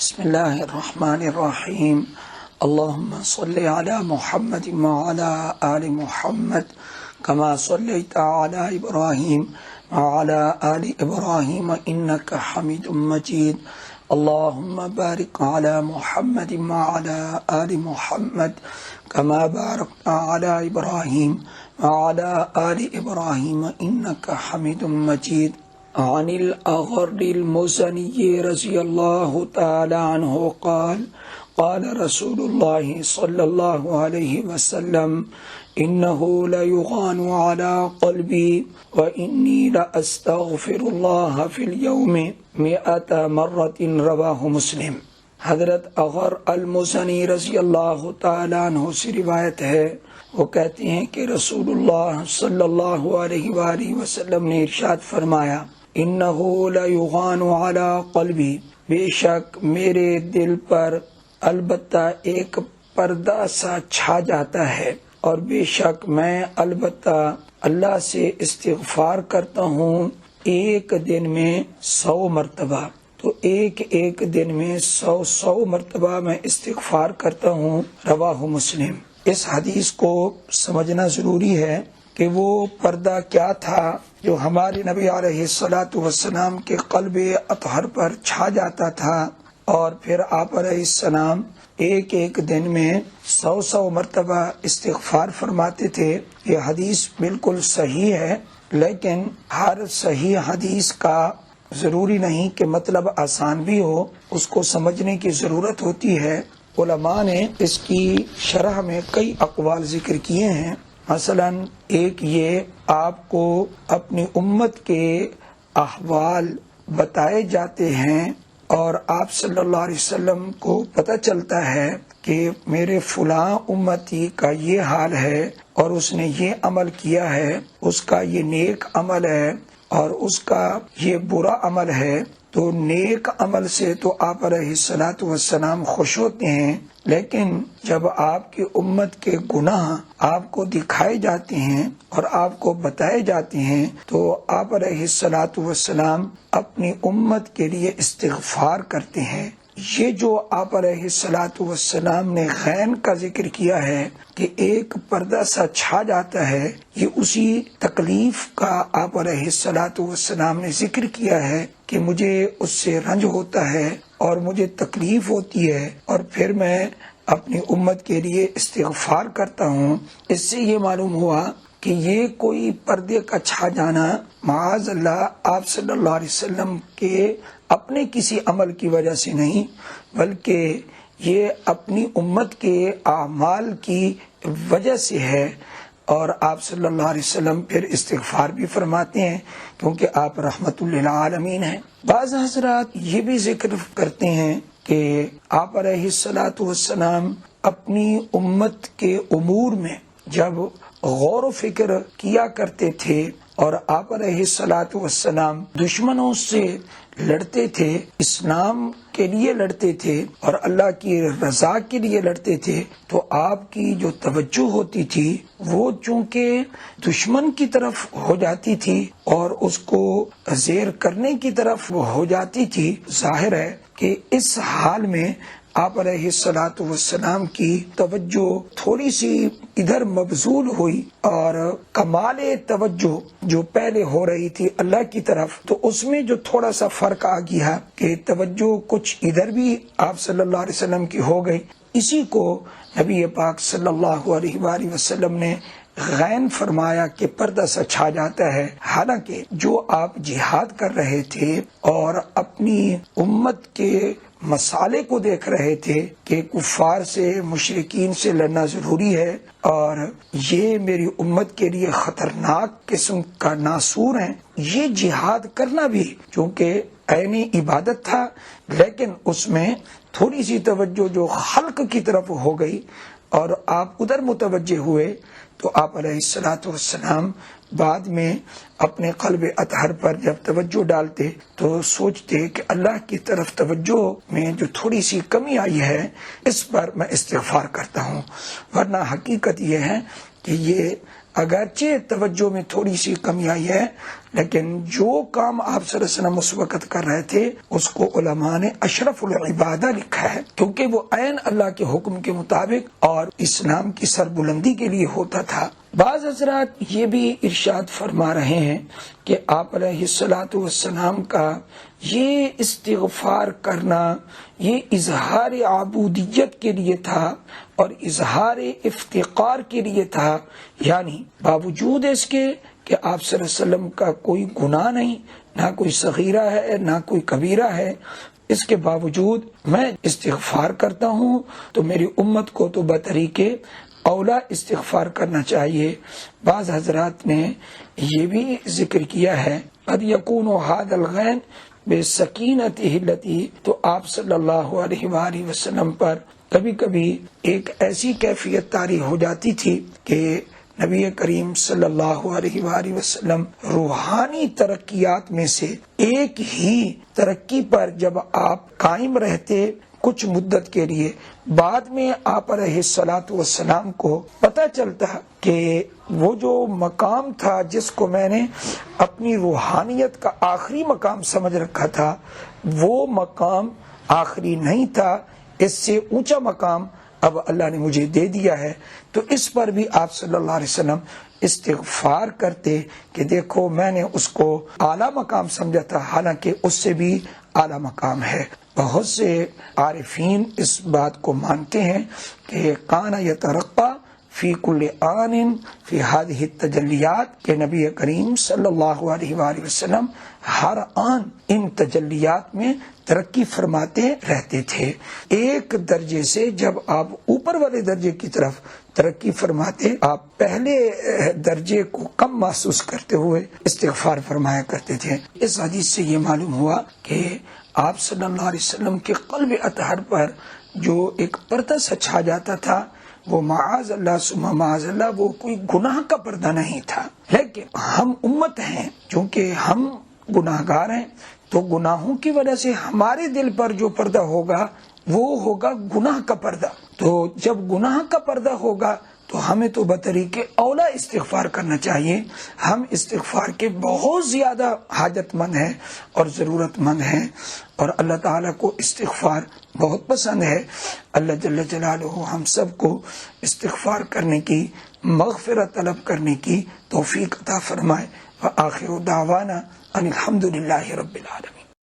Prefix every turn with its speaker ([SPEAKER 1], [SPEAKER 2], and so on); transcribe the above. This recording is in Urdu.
[SPEAKER 1] بسم اللہ الرحمن الرحیم اللہم صلی علی محمد وعلی آل محمد کما صلیت علی ابراہیم وعلی آل ابراہیم انکا حمید مجید اللہم بارک علی محمد وعلی آل محمد کما بارکت علی ابراہیم وعلی آل ابراہیم انکا حمید مجید. عن الأغر المزني رضي الله تعالى عنه قال قال رسول الله صلى الله عليه وسلم إنه ليغان على قلبي وإني لأستغفر الله في اليوم 100 مرة رواه مسلم. حضرت اغر المزنی رضی اللہ تعالیٰ عنہ سے روایت ہے، وہ کہتے ہیں کہ رسول اللہ صلی اللہ علیہ وآلہ وسلم نے ارشاد فرمایا، انہو لیغان علی قلبی، بے شک میرے دل پر البتہ ایک پردہ سا چھا جاتا ہے، اور بے شک میں البتہ اللہ سے استغفار کرتا ہوں ایک دن میں 100 مرتبہ. تو ایک دن میں 100 مرتبہ میں استغفار کرتا ہوں. رواہ مسلم. اس حدیث کو سمجھنا ضروری ہے کہ وہ پردہ کیا تھا جو ہمارے نبی علیہ الصلاۃ والسلام کے قلب اطہر پر چھا جاتا تھا، اور پھر آپ علیہ السلام ایک دن میں 100 مرتبہ استغفار فرماتے تھے. یہ حدیث بالکل صحیح ہے، لیکن ہر صحیح حدیث کا ضروری نہیں کہ مطلب آسان بھی ہو، اس کو سمجھنے کی ضرورت ہوتی ہے. علماء نے اس کی شرح میں کئی اقوال ذکر کیے ہیں. مثلا ایک یہ، آپ کو اپنی امت کے احوال بتائے جاتے ہیں اور آپ صلی اللہ علیہ وسلم کو پتہ چلتا ہے کہ میرے فلاں امتی کا یہ حال ہے اور اس نے یہ عمل کیا ہے، اس کا یہ نیک عمل ہے اور اس کا یہ برا عمل ہے. تو نیک عمل سے تو آپ علیہ الصلاۃ والسلام خوش ہوتے ہیں، لیکن جب آپ کی امت کے گناہ آپ کو دکھائے جاتے ہیں اور آپ کو بتائے جاتے ہیں تو آپ علیہ الصلاۃ والسلام اپنی امت کے لیے استغفار کرتے ہیں. یہ جو آپ علیہ الصلاۃ والسلام نے غین کا ذکر کیا ہے کہ ایک پردہ سا چھا جاتا ہے، یہ اسی تکلیف کا آپ علیہ الصلاۃ والسلام نے ذکر کیا ہے کہ مجھے اس سے رنج ہوتا ہے اور مجھے تکلیف ہوتی ہے، اور پھر میں اپنی امت کے لیے استغفار کرتا ہوں. اس سے یہ معلوم ہوا کہ یہ کوئی پردے کا چھا جانا معاذ اللہ آپ صلی اللہ علیہ وسلم کے اپنے کسی عمل کی وجہ سے نہیں، بلکہ یہ اپنی امت کے اعمال کی وجہ سے ہے. اور آپ صلی اللہ علیہ وسلم پھر استغفار بھی فرماتے ہیں کیونکہ آپ رحمت للعالمین ہیں. بعض حضرات یہ بھی ذکر کرتے ہیں کہ آپ علیہ الصلاۃ والسلام اپنی امت کے امور میں جب غور و فکر کیا کرتے تھے اور آپ علیہ الصلاۃ والسلام دشمنوں سے لڑتے تھے، اسلام کے لیے لڑتے تھے اور اللہ کی رضا کے لیے لڑتے تھے، تو آپ کی جو توجہ ہوتی تھی وہ چونکہ دشمن کی طرف ہو جاتی تھی اور اس کو زیر کرنے کی طرف ہو جاتی تھی. ظاہر ہے کہ اس حال میں آپ علیہ الصلاۃ والسلام کی توجہ تھوڑی سی ادھر مبذول ہوئی، اور کمال توجہ جو پہلے ہو رہی تھی اللہ کی طرف، تو اس میں جو تھوڑا سا فرق آ گیا کہ توجہ کچھ ادھر بھی آپ صلی اللہ علیہ وسلم کی ہو گئی. اسی کو نبی پاک صلی اللہ علیہ وآلہ وسلم نے غین فرمایا کہ پردہ سا چھا جاتا ہے. حالانکہ جو آپ جہاد کر رہے تھے اور اپنی امت کے مسالے کو دیکھ رہے تھے کہ کفار سے مشرکین سے لڑنا ضروری ہے اور یہ میری امت کے لیے خطرناک قسم کا ناسور ہیں، یہ جہاد کرنا بھی چونکہ عینی عبادت تھا، لیکن اس میں تھوڑی سی توجہ جو خلق کی طرف ہو گئی اور آپ ادھر متوجہ ہوئے، تو آپ علیہ الصلاۃ والسلام بعد میں اپنے قلب اطہر پر جب توجہ ڈالتے تو سوچتے کہ اللہ کی طرف توجہ میں جو تھوڑی سی کمی آئی ہے اس پر میں استغفار کرتا ہوں. ورنہ حقیقت یہ ہے کہ یہ اگرچہ توجہ میں تھوڑی سی کمی آئی ہے، لیکن جو کام آپ صلی اللہ علیہ وسلم اس وقت کر رہے تھے اس کو علماء نے اشرف العبادہ لکھا ہے، کیونکہ وہ عین اللہ کے حکم کے مطابق اور اسلام کی سربلندی کے لیے ہوتا تھا۔ بعض حضرات یہ بھی ارشاد فرما رہے ہیں کہ آپ علیہ الصلوۃ والسلام کا یہ استغفار کرنا یہ اظہار عبودیت کے لیے تھا اور اظہار افتقار کے لیے تھا، یعنی باوجود اس کے کہ آپ صلی اللہ علیہ وسلم کا کوئی گناہ نہیں، نہ کوئی صغیرہ ہے نہ کوئی کبیرہ ہے، اس کے باوجود میں استغفار کرتا ہوں، تو میری امت کو تو بطریقے اولا استغفار کرنا چاہیے۔ بعض حضرات نے یہ بھی ذکر کیا ہے قد یکون ھذا الغین بسکینتہ التی، تو آپ صلی اللہ علیہ وآلہ وسلم پر کبھی کبھی ایک ایسی کیفیت طاری ہو جاتی تھی کہ نبی کریم صلی اللہ علیہ وآلہ وسلم روحانی ترقیات میں سے ایک ہی ترقی پر جب آپ قائم رہتے کچھ مدت کے لیے، بعد میں آپ علیہ الصلوۃ والسلام کو پتہ چلتا کہ وہ جو مقام تھا جس کو میں نے اپنی روحانیت کا آخری مقام سمجھ رکھا تھا، وہ مقام آخری نہیں تھا، اس سے اونچا مقام اب اللہ نے مجھے دے دیا ہے۔ تو اس پر بھی آپ صلی اللہ علیہ وسلم استغفار کرتے کہ دیکھو میں نے اس کو اعلیٰ مقام سمجھا تھا، حالانکہ اس سے بھی اعلیٰ مقام ہے۔ بہت سے عارفین اس بات کو مانتے ہیں کہ کان یترقی فی کل آن فی ہذہ التجلیات، کہ نبی کریم صلی اللہ علیہ وآلہ وسلم ہر آن ان تجلیات میں ترقی فرماتے رہتے تھے۔ ایک درجے سے جب آپ اوپر والے درجے کی طرف ترقی فرماتے، آپ پہلے درجے کو کم محسوس کرتے ہوئے استغفار فرمایا کرتے تھے۔ اس حدیث سے یہ معلوم ہوا کہ آپ صلی اللہ علیہ وسلم کے قلب اطہر پر جو ایک پردہ سا چھا جاتا تھا، وہ معاذ اللہ ثم معاذ اللہ وہ کوئی گناہ کا پردہ نہیں تھا، لیکن ہم امت ہیں، چونکہ ہم گناہ گار ہیں، تو گناہوں کی وجہ سے ہمارے دل پر جو پردہ ہوگا وہ ہوگا گناہ کا پردہ۔ تو جب گناہ کا پردہ ہوگا تو ہمیں تو بطریقے اولا استغفار کرنا چاہیے۔ ہم استغفار کے بہت زیادہ حاجت مند ہیں اور ضرورت مند ہیں، اور اللہ تعالیٰ کو استغفار بہت پسند ہے۔ اللہ جل جلالہ ہم سب کو استغفار کرنے کی، مغفرت طلب کرنے کی توفیق عطا فرمائے۔ وآخر دعوانا ان الحمد للہ رب العالمین۔